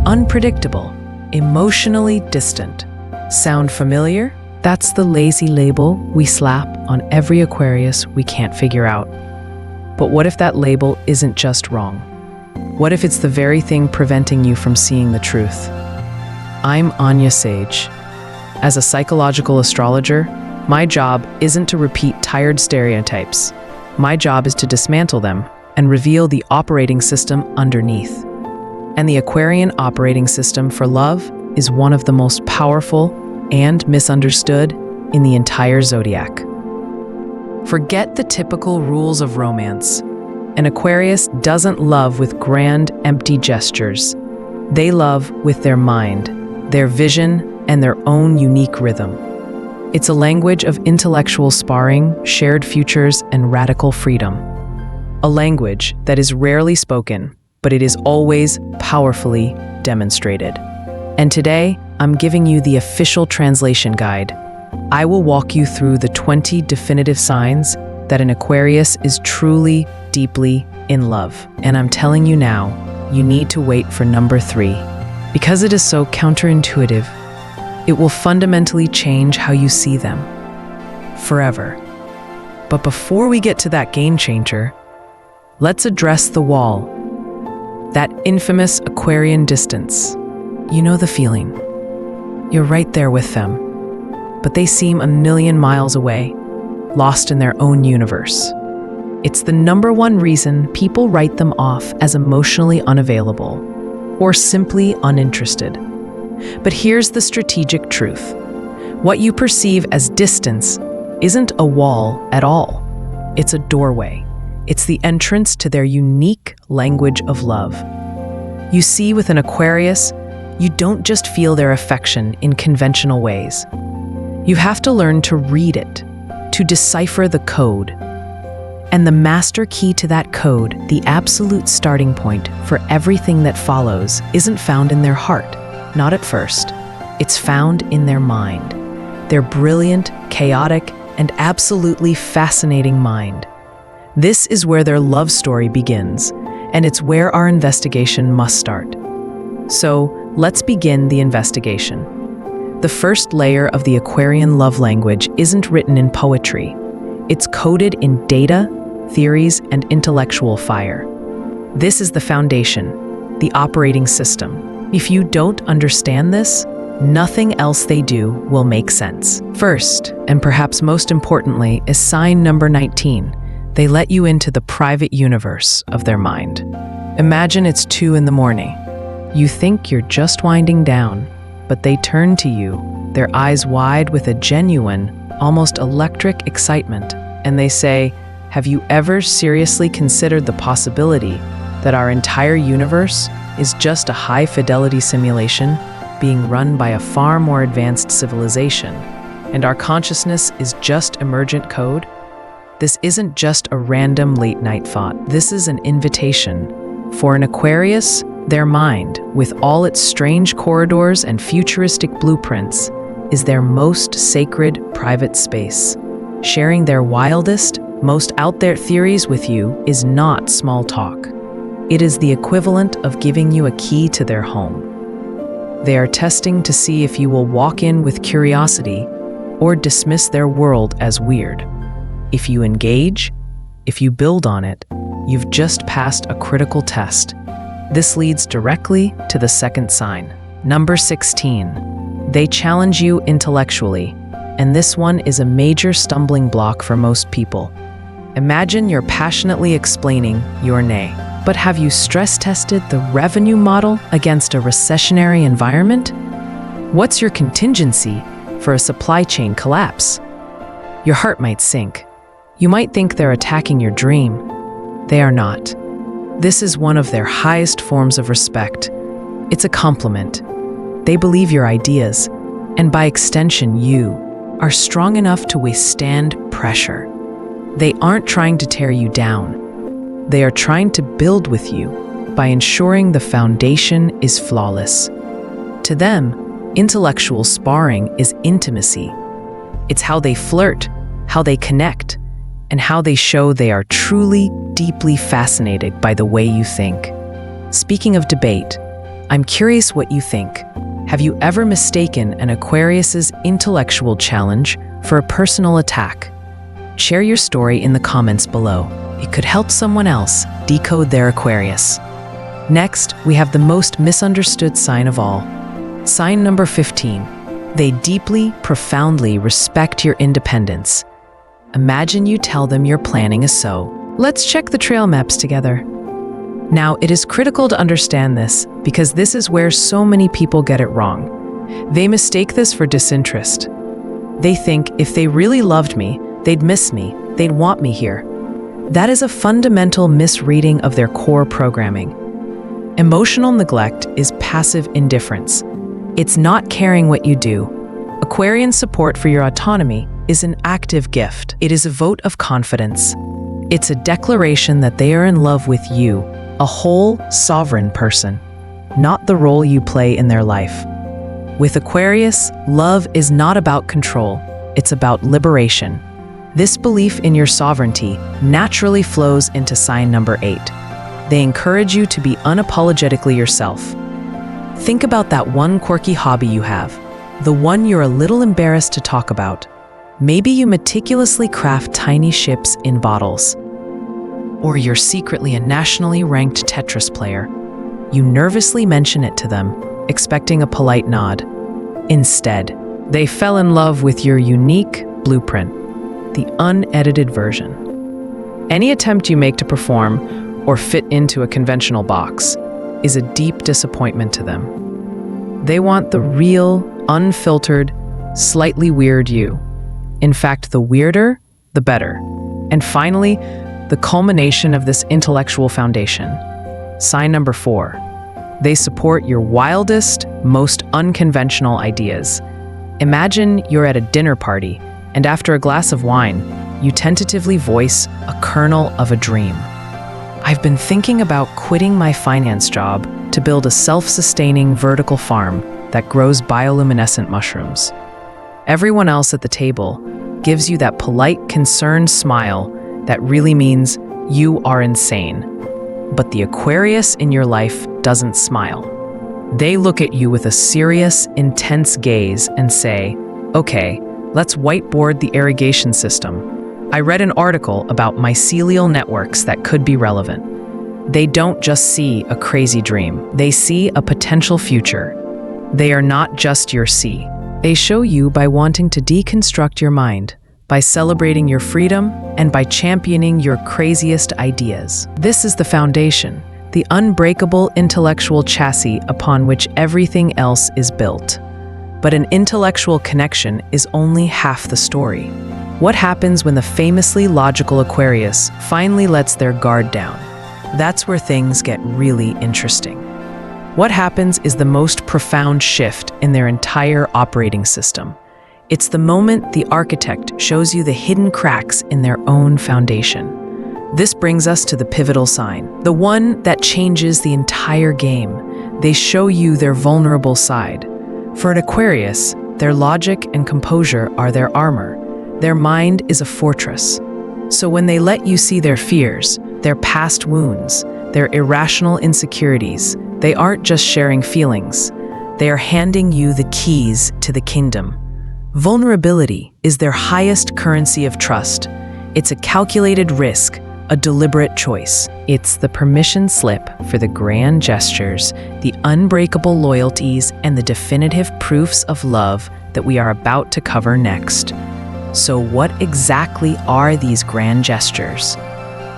unpredictable, emotionally distant. Sound familiar? That's the lazy label we slap on every Aquarius we can't figure out. But what if that label isn't just wrong? What if it's the very thing preventing you from seeing the truth? I'm Anya Sage. As a psychological astrologer, my job isn't to repeat tired stereotypes. My job is to dismantle them and reveal the operating system underneath. And the Aquarian operating system for love is one of the most powerful and misunderstood in the entire Zodiac. Forget the typical rules of romance. An Aquarius doesn't love with grand, empty gestures. They love with their mind, their vision, and their own unique rhythm. It's a language of intellectual sparring, shared futures, and radical freedom. A language that is rarely spoken, but it is always powerfully demonstrated. And today, I'm giving you the official translation guide. I will walk you through the 20 definitive signs that an Aquarius is truly, deeply in love. And I'm telling you now, you need to wait for number 3. Because it is so counterintuitive, it will fundamentally change how you see them. Forever. But before we get to that game changer, let's address the wall. That infamous Aquarian distance. You know the feeling. You're right there with them, but they seem a million miles away, lost in their own universe. It's the number one reason people write them off as emotionally unavailable or simply uninterested. But here's the strategic truth. What you perceive as distance isn't a wall at all. It's a doorway. It's the entrance to their unique language of love. You see, with an Aquarius, you don't just feel their affection in conventional ways. You have to learn to read it, to decipher the code. And the master key to that code, the absolute starting point for everything that follows, isn't found in their heart, not at first. It's found in their mind, their brilliant, chaotic, and absolutely fascinating mind. This is where their love story begins, and it's where our investigation must start. So, let's begin the investigation. The first layer of the Aquarian love language isn't written in poetry. It's coded in data, theories, and intellectual fire. This is the foundation, the operating system. If you don't understand this, nothing else they do will make sense. First, and perhaps most importantly, is sign number 19. They let you into the private universe of their mind. Imagine it's 2 in the morning. You think you're just winding down, but they turn to you, their eyes wide with a genuine, almost electric excitement, and they say, "Have you ever seriously considered the possibility that our entire universe is just a high-fidelity simulation being run by a far more advanced civilization, and our consciousness is just emergent code?" This isn't just a random late-night thought. This is an invitation. For an Aquarius, their mind, with all its strange corridors and futuristic blueprints, is their most sacred private space. Sharing their wildest, most out-there theories with you is not small talk. It is the equivalent of giving you a key to their home. They are testing to see if you will walk in with curiosity or dismiss their world as weird. If you engage, if you build on it, you've just passed a critical test. This leads directly to the second sign. Number 16. They challenge you intellectually, and this one is a major stumbling block for most people. Imagine you're passionately explaining your nay, but have you stress tested the revenue model against a recessionary environment? What's your contingency for a supply chain collapse? Your heart might sink. You might think they're attacking your dream. They are not. This is one of their highest forms of respect. It's a compliment. They believe your ideas, and by extension you, are strong enough to withstand pressure. They aren't trying to tear you down. They are trying to build with you by ensuring the foundation is flawless. To them, intellectual sparring is intimacy. It's how they flirt, how they connect, and how they show they are truly, deeply fascinated by the way you think. Speaking of debate, I'm curious what you think. Have you ever mistaken an Aquarius's intellectual challenge for a personal attack? Share your story in the comments below. It could help someone else decode their Aquarius. Next, we have the most misunderstood sign of all. Sign number 15. They deeply, profoundly respect your independence. Imagine you tell them you're planning a sow. Let's check the trail maps together. Now, it is critical to understand this because this is where so many people get it wrong. They mistake this for disinterest. They think if they really loved me, they'd miss me, they'd want me here. That is a fundamental misreading of their core programming. Emotional neglect is passive indifference. It's not caring what you do. Aquarian support for your autonomy is an active gift. It is a vote of confidence. It's a declaration that they are in love with you, a whole, sovereign person, not the role you play in their life. With Aquarius, love is not about control, it's about liberation. This belief in your sovereignty naturally flows into sign number 8. They encourage you to be unapologetically yourself. Think about that one quirky hobby you have, the one you're a little embarrassed to talk about. Maybe you meticulously craft tiny ships in bottles. Or you're secretly a nationally ranked Tetris player. You nervously mention it to them, expecting a polite nod. Instead, they fell in love with your unique blueprint, the unedited version. Any attempt you make to perform or fit into a conventional box is a deep disappointment to them. They want the real, unfiltered, slightly weird you. In fact, the weirder, the better. And finally, the culmination of this intellectual foundation. Sign number 4. They support your wildest, most unconventional ideas. Imagine you're at a dinner party, and after a glass of wine, you tentatively voice a kernel of a dream. I've been thinking about quitting my finance job to build a self-sustaining vertical farm that grows bioluminescent mushrooms. Everyone else at the table gives you that polite, concerned smile that really means you are insane. But the Aquarius in your life doesn't smile. They look at you with a serious, intense gaze and say, "Okay, let's whiteboard the irrigation system. I read an article about mycelial networks that could be relevant." They don't just see a crazy dream. They see a potential future. They are not just your C. They show you by wanting to deconstruct your mind, by celebrating your freedom, and by championing your craziest ideas. This is the foundation, the unbreakable intellectual chassis upon which everything else is built. But an intellectual connection is only half the story. What happens when the famously logical Aquarius finally lets their guard down? That's where things get really interesting. What happens is the most profound shift in their entire operating system. It's the moment the architect shows you the hidden cracks in their own foundation. This brings us to the pivotal sign, the one that changes the entire game. They show you their vulnerable side. For an Aquarius, their logic and composure are their armor. Their mind is a fortress. So when they let you see their fears, their past wounds, their irrational insecurities, they aren't just sharing feelings. They are handing you the keys to the kingdom. Vulnerability is their highest currency of trust. It's a calculated risk, a deliberate choice. It's the permission slip for the grand gestures, the unbreakable loyalties, and the definitive proofs of love that we are about to cover next. So what exactly are these grand gestures?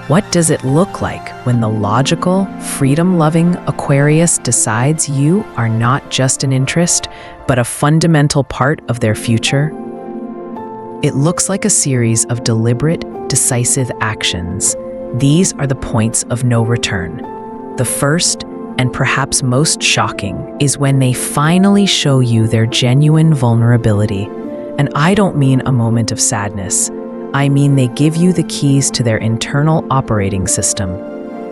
What does it look like when the logical, freedom-loving Aquarius decides you are not just an interest, but a fundamental part of their future? It looks like a series of deliberate, decisive actions. These are the points of no return. The first, and perhaps most shocking, is when they finally show you their genuine vulnerability. And I don't mean a moment of sadness. I mean they give you the keys to their internal operating system.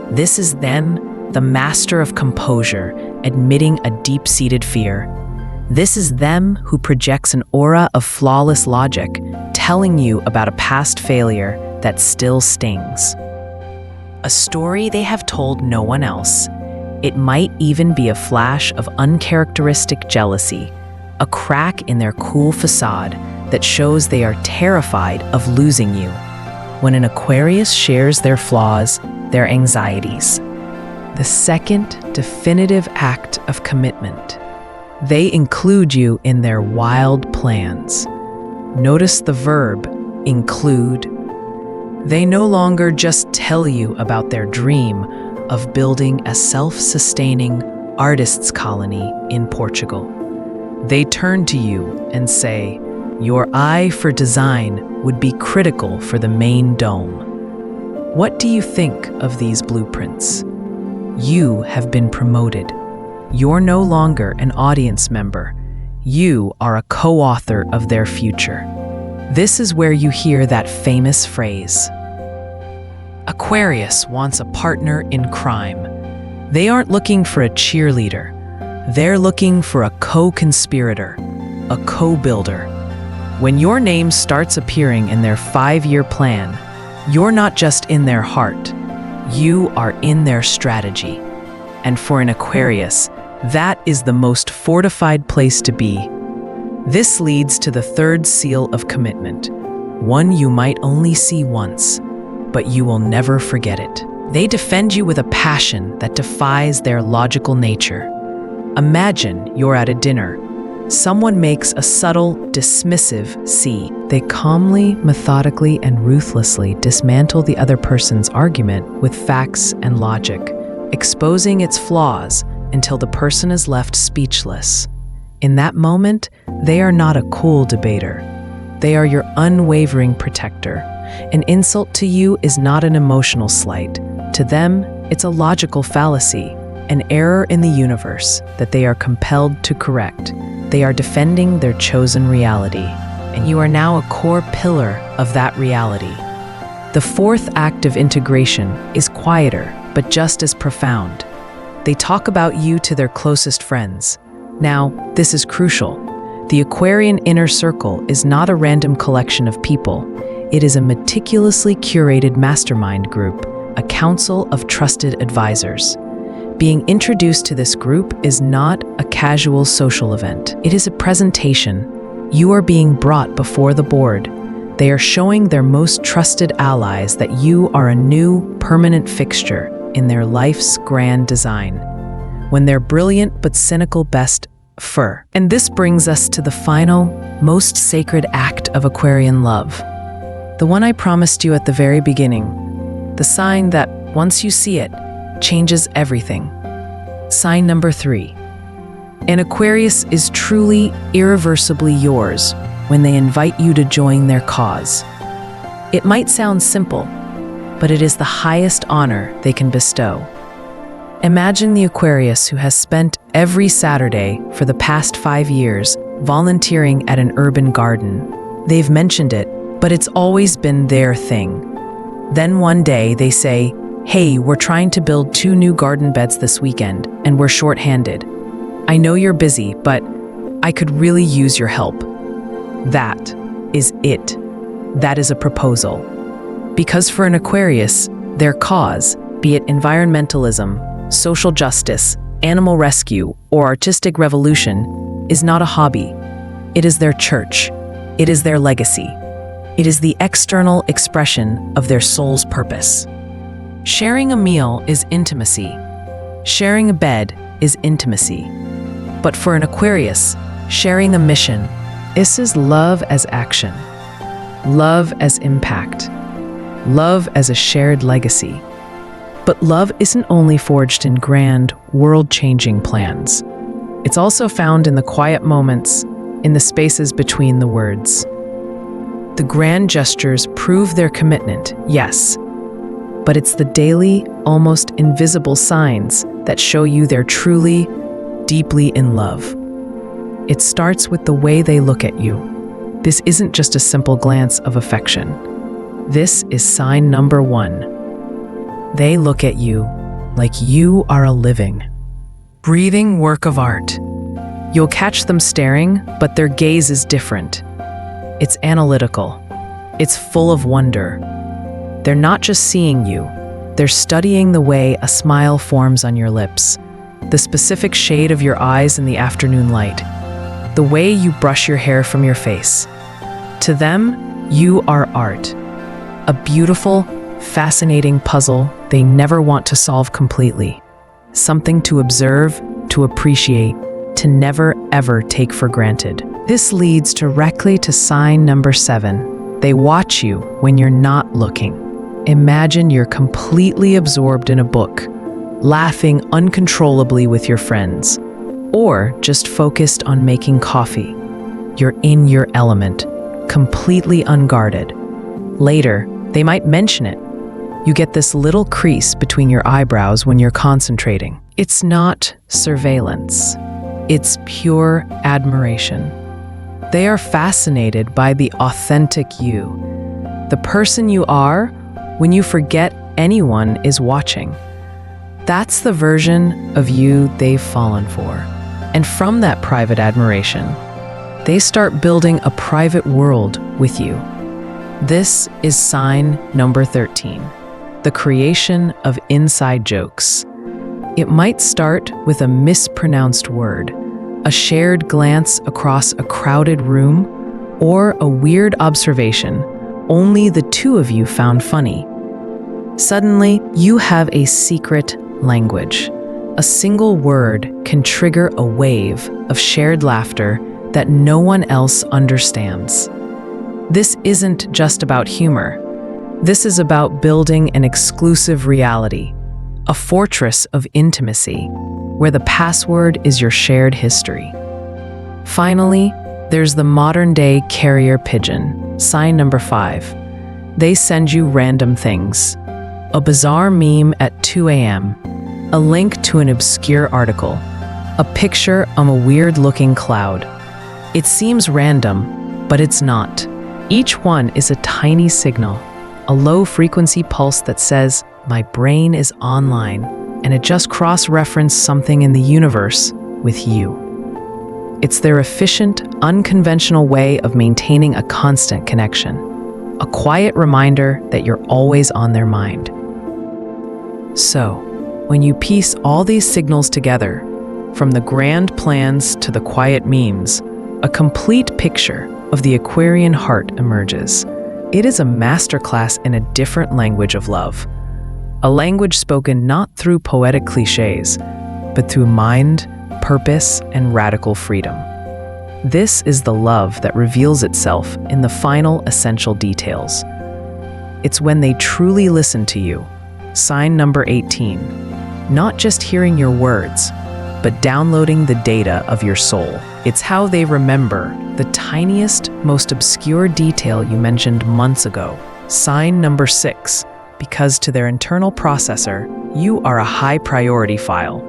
This is them, the master of composure, admitting a deep-seated fear. This is them who projects an aura of flawless logic, telling you about a past failure that still stings. A story they have told no one else. It might even be a flash of uncharacteristic jealousy, a crack in their cool facade that shows they are terrified of losing you. When an Aquarius shares their flaws, their anxieties. The second definitive act of commitment. They include you in their wild plans. Notice the verb, include. They no longer just tell you about their dream of building a self-sustaining artists' colony in Portugal. They turn to you and say, your eye for design would be critical for the main dome. What do you think of these blueprints? You have been promoted. You're no longer an audience member. You are a co-author of their future. This is where you hear that famous phrase. Aquarius wants a partner in crime. They aren't looking for a cheerleader. They're looking for a co-conspirator, a co-builder. When your name starts appearing in their 5-year plan, you're not just in their heart, you are in their strategy. And for an Aquarius, that is the most fortified place to be. This leads to the third seal of commitment, one you might only see once, but you will never forget it. They defend you with a passion that defies their logical nature. Imagine you're at a dinner. Someone makes a subtle, dismissive "see." They calmly, methodically, and ruthlessly dismantle the other person's argument with facts and logic, exposing its flaws until the person is left speechless. In that moment, they are not a cool debater. They are your unwavering protector. An insult to you is not an emotional slight. To them, it's a logical fallacy, an error in the universe that they are compelled to correct. They are defending their chosen reality, and you are now a core pillar of that reality. The fourth act of integration is quieter, but just as profound. They talk about you to their closest friends. Now, this is crucial. The Aquarian inner circle is not a random collection of people. It is a meticulously curated mastermind group, a council of trusted advisors. Being introduced to this group is not a casual social event. It is a presentation. You are being brought before the board. They are showing their most trusted allies that you are a new, permanent fixture in their life's grand design. When their brilliant but cynical best fur. And this brings us to the final, most sacred act of Aquarian love. The one I promised you at the very beginning. The sign that, once you see it, changes everything. Sign number 3. An Aquarius is truly, irreversibly yours when they invite you to join their cause. It might sound simple, but it is the highest honor they can bestow. Imagine the Aquarius who has spent every Saturday for the past 5 years volunteering at an urban garden. They've mentioned it, but it's always been their thing. Then one day they say, "Hey, we're trying to build 2 new garden beds this weekend, and we're short-handed. I know you're busy, but I could really use your help." That is it. That is a proposal. Because for an Aquarius, their cause, be it environmentalism, social justice, animal rescue, or artistic revolution, is not a hobby. It is their church. It is their legacy. It is the external expression of their soul's purpose. Sharing a meal is intimacy. Sharing a bed is intimacy. But for an Aquarius, sharing a mission, this is love as action, love as impact, love as a shared legacy. But love isn't only forged in grand, world-changing plans. It's also found in the quiet moments, in the spaces between the words. The grand gestures prove their commitment, yes, but it's the daily, almost invisible signs that show you they're truly, deeply in love. It starts with the way they look at you. This isn't just a simple glance of affection. This is sign number 1. They look at you like you are a living, breathing work of art. You'll catch them staring, but their gaze is different. It's analytical. It's full of wonder. They're not just seeing you. They're studying the way a smile forms on your lips, the specific shade of your eyes in the afternoon light, the way you brush your hair from your face. To them, you are art. A beautiful, fascinating puzzle they never want to solve completely. Something to observe, to appreciate, to never ever take for granted. This leads directly to sign number 7. They watch you when you're not looking. Imagine you're completely absorbed in a book, laughing uncontrollably with your friends, or just focused on making coffee. You're in your element, completely unguarded. Later, they might mention it. You get this little crease between your eyebrows when you're concentrating. It's not surveillance. It's pure admiration. They are fascinated by the authentic you, the person you are when you forget anyone is watching. That's the version of you they've fallen for. And from that private admiration, they start building a private world with you. This is sign number 13, the creation of inside jokes. It might start with a mispronounced word, a shared glance across a crowded room, or a weird observation only the two of you found funny. Suddenly, you have a secret language. A single word can trigger a wave of shared laughter that no one else understands. This isn't just about humor. This is about building an exclusive reality, a fortress of intimacy, where the password is your shared history. Finally, there's the modern-day carrier pigeon, sign number 5. They send you random things. A bizarre meme at 2 a.m., a link to an obscure article, a picture of a weird-looking cloud. It seems random, but it's not. Each one is a tiny signal, a low-frequency pulse that says, "My brain is online," and it just cross-referenced something in the universe with you. It's their efficient, unconventional way of maintaining a constant connection, a quiet reminder that you're always on their mind. So, when you piece all these signals together, from the grand plans to the quiet memes, a complete picture of the Aquarian heart emerges. It is a masterclass in a different language of love. A language spoken not through poetic cliches, but through mind, purpose, and radical freedom. This is the love that reveals itself in the final essential details. It's when they truly listen to you. Sign number 18. Not just hearing your words, but downloading the data of your soul. It's how they remember the tiniest, most obscure detail you mentioned months ago. Sign number 6. Because to their internal processor, you are a high priority file.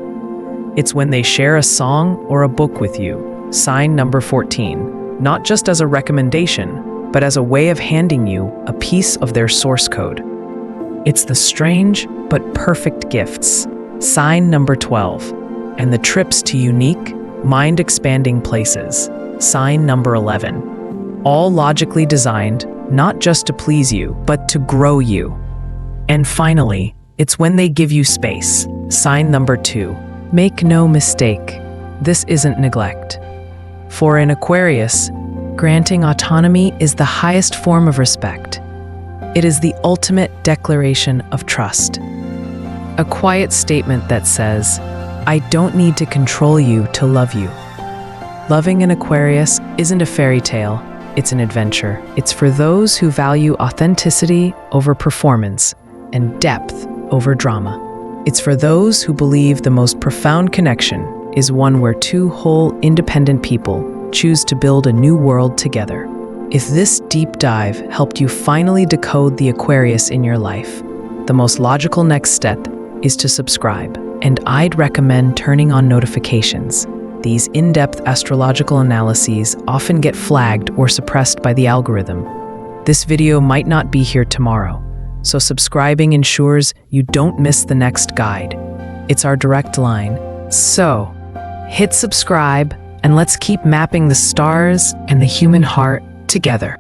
It's when they share a song or a book with you. Sign number 14. Not just as a recommendation, but as a way of handing you a piece of their source code. It's the strange but perfect gifts. Sign number 12. And the trips to unique, mind-expanding places. Sign number 11. All logically designed, not just to please you, but to grow you. And finally, it's when they give you space. Sign number 2. Make no mistake, this isn't neglect. For an Aquarius, granting autonomy is the highest form of respect. It is the ultimate declaration of trust. A quiet statement that says, "I don't need to control you to love you." Loving an Aquarius isn't a fairy tale, it's an adventure. It's for those who value authenticity over performance and depth over drama. It's for those who believe the most profound connection is one where two whole, independent people choose to build a new world together. If this deep dive helped you finally decode the Aquarius in your life, the most logical next step is to subscribe. And I'd recommend turning on notifications. These in-depth astrological analyses often get flagged or suppressed by the algorithm. This video might not be here tomorrow, so subscribing ensures you don't miss the next guide. It's our direct line. So, hit subscribe and let's keep mapping the stars and the human heart together.